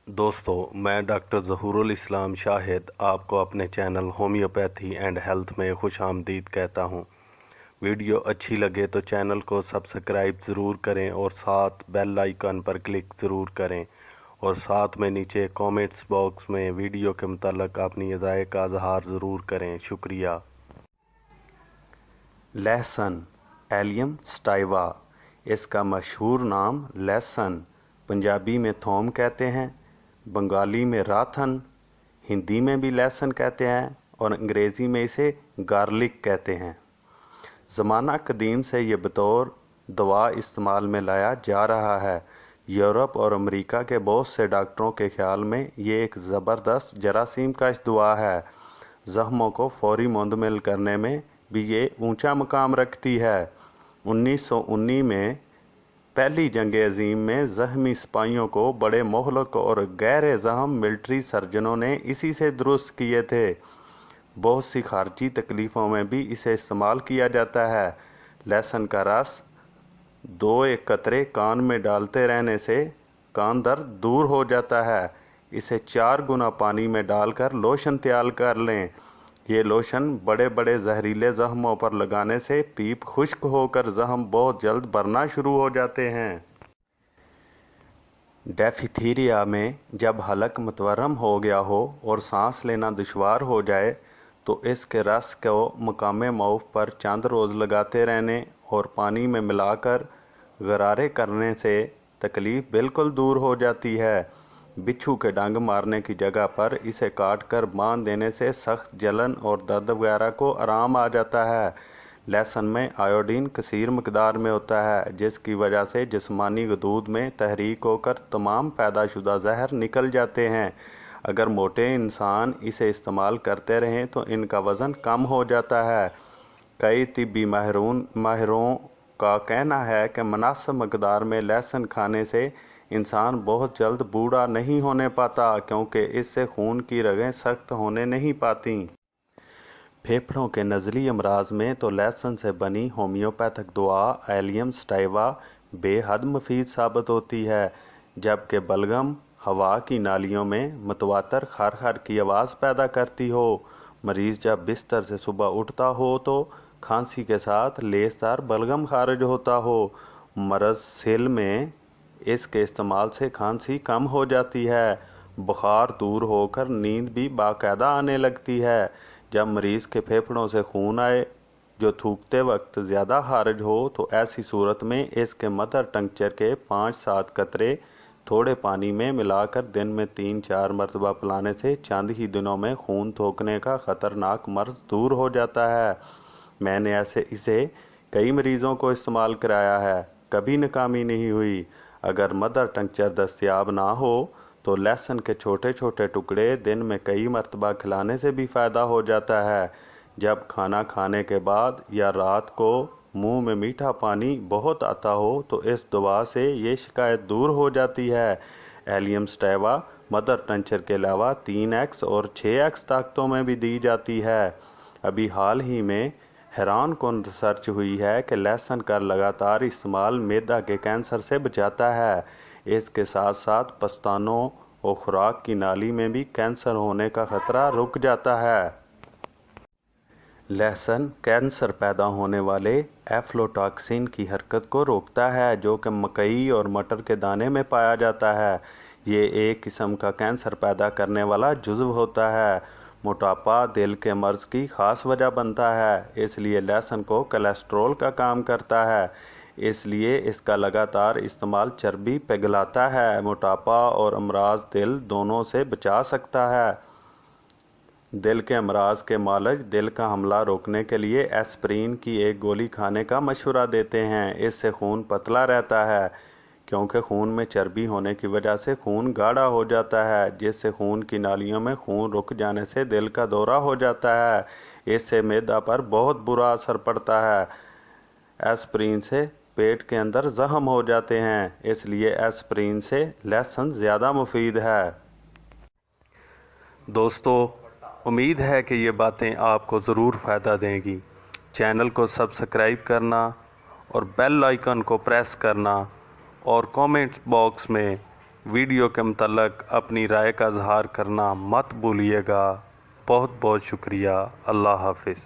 दोस्तों, मैं डॉक्टर ज़हूरुल इस्लाम शाहिद आपको अपने चैनल होम्योपैथी एंड हेल्थ में खुशामदीद कहता हूँ। वीडियो अच्छी लगे तो चैनल को सब्सक्राइब ज़रूर करें और साथ बेल आइकन पर क्लिक ज़रूर करें और साथ में नीचे कमेंट्स बॉक्स में वीडियो के मुताल्लिक़ अपनी राय का इज़हार ज़रूर करें। शुक्रिया। लहसुन एलियम स्टाइवा, इसका मशहूर नाम लहसुन, पंजाबी में थोम कहते हैं, बंगाली में राथन, हिंदी में भी लहसुन कहते हैं और अंग्रेज़ी में इसे गार्लिक कहते हैं। ज़माना कदीम से ये बतौर दवा इस्तेमाल में लाया जा रहा है। यूरोप और अमेरिका के बहुत से डॉक्टरों के ख्याल में ये एक ज़बरदस्त जरासीम कश दवा है। ज़ख्मों को फौरी मुंतमिल करने में भी ये ऊंचा मकाम रखती है। 1919 में पहली जंग अजीम में ज़ख्मी सिपाहियों को बड़े मोहलक और गहरे ज़ख्म मिलिट्री सर्जनों ने इसी से दुरुस्त किए थे। बहुत सी खारजी तकलीफ़ों में भी इसे इस्तेमाल किया जाता है। लहसुन का रस 2-1 कतरे कान में डालते रहने से कान दर्द दूर हो जाता है। इसे 4 गुना पानी में डालकर लोशन तैयार कर लें। ये लोशन बड़े बड़े जहरीले ज़ख्मों पर लगाने से पीप खुश्क होकर ज़ख्म बहुत जल्द भरना शुरू हो जाते हैं। डिफ्थीरिया में जब हलक मुतवर्रम हो गया हो और सांस लेना दुश्वार हो जाए तो इसके रस को मकामे मऊफ़ पर चंद रोज़ लगाते रहने और पानी में मिलाकर गरारे करने से तकलीफ़ बिल्कुल दूर हो जाती है। बिच्छू के डंग मारने की जगह पर इसे काट कर बांध देने से सख्त जलन और दर्द वगैरह को आराम आ जाता है। लहसुन में आयोडीन कसीर मकदार में होता है, जिसकी वजह से जिस्मानी गदूद में तहरीक होकर तमाम पैदाशुदा जहर निकल जाते हैं। अगर मोटे इंसान इसे इस्तेमाल करते रहें तो इनका वज़न कम हो जाता है। कई तिब्बी माहिरों का कहना है कि मुनासिब मकदार में लहसुन खाने से इंसान बहुत जल्द बूढ़ा नहीं होने पाता, क्योंकि इससे खून की रगें सख्त होने नहीं पाती। फेफड़ों के नज़ली अमराज में तो लहसुन से बनी होम्योपैथिक दवा एलियम स्टाइवा बेहद मुफीद साबित होती है, जबकि बलगम हवा की नालियों में मुतवातर खर की आवाज़ पैदा करती हो। मरीज़ जब बिस्तर से सुबह उठता हो तो खांसी के साथ लेसदार बलगम खारिज होता हो। मरज़ सिल में इसके इस्तेमाल से खांसी कम हो जाती है, बुखार दूर होकर नींद भी बाकायदा आने लगती है। जब मरीज़ के फेफड़ों से खून आए जो थूकते वक्त ज़्यादा खारिज हो तो ऐसी सूरत में इसके मदर टंक्चर के 5-7 कतरे थोड़े पानी में मिलाकर दिन में 3-4 मरतबा पिलाने से चंद ही दिनों में खून थोकने का ख़तरनाक मर्ज़ दूर हो जाता है। मैंने इसे कई मरीज़ों को इस्तेमाल कराया है, कभी नाकामी नहीं हुई। अगर मदर टंक्चर दस्तयाब ना हो तो लहसुन के छोटे छोटे टुकड़े दिन में कई मरतबा खिलाने से भी फ़ायदा हो जाता है। जब खाना खाने के बाद या रात को मुंह में मीठा पानी बहुत आता हो तो इस दवा से ये शिकायत दूर हो जाती है। एलियम स्टाइवा मदर टंक्चर के अलावा 3x और 6x ताकतों में भी दी जाती है। अभी हाल ही में हैरान कुन रिसर्च हुई है कि लहसुन का लगातार इस्तेमाल मैदा के कैंसर से बचाता है। इसके साथ साथ पस्तानों और खुराक की नाली में भी कैंसर होने का खतरा रुक जाता है। लहसुन कैंसर पैदा होने वाले एफ्लोटॉक्सिन की हरकत को रोकता है, जो कि मकई और मटर के दाने में पाया जाता है। ये एक किस्म का कैंसर पैदा करने वाला जुज़्व होता है। मोटापा दिल के मर्ज़ की ख़ास वजह बनता है, इसलिए लहसुन को कोलेस्ट्रॉल का काम करता है। इसलिए इसका लगातार इस्तेमाल चर्बी पिघलाता है। मोटापा और अमराज दिल दोनों से बचा सकता है। दिल के अमराज के मालिज दिल का हमला रोकने के लिए एस्प्रिन की एक गोली खाने का मशवरा देते हैं। इससे खून पतला रहता है, क्योंकि खून में चर्बी होने की वजह से खून गाढ़ा हो जाता है, जिससे खून की नालियों में खून रुक जाने से दिल का दौरा हो जाता है। इससे मैदा पर बहुत बुरा असर पड़ता है। एस्प्रिन से पेट के अंदर ज़ख्म हो जाते हैं, इसलिए एस्प्रिन से लहसुन ज़्यादा मुफीद है। दोस्तों, उम्मीद है कि ये बातें आपको ज़रूर फ़ायदा देंगी। चैनल को सब्सक्राइब करना और बेल आइकन को प्रेस करना और कमेंट बॉक्स में वीडियो के मुतल्लक अपनी राय का इजहार करना मत भूलिएगा। बहुत बहुत शुक्रिया। अल्लाह हाफिज़।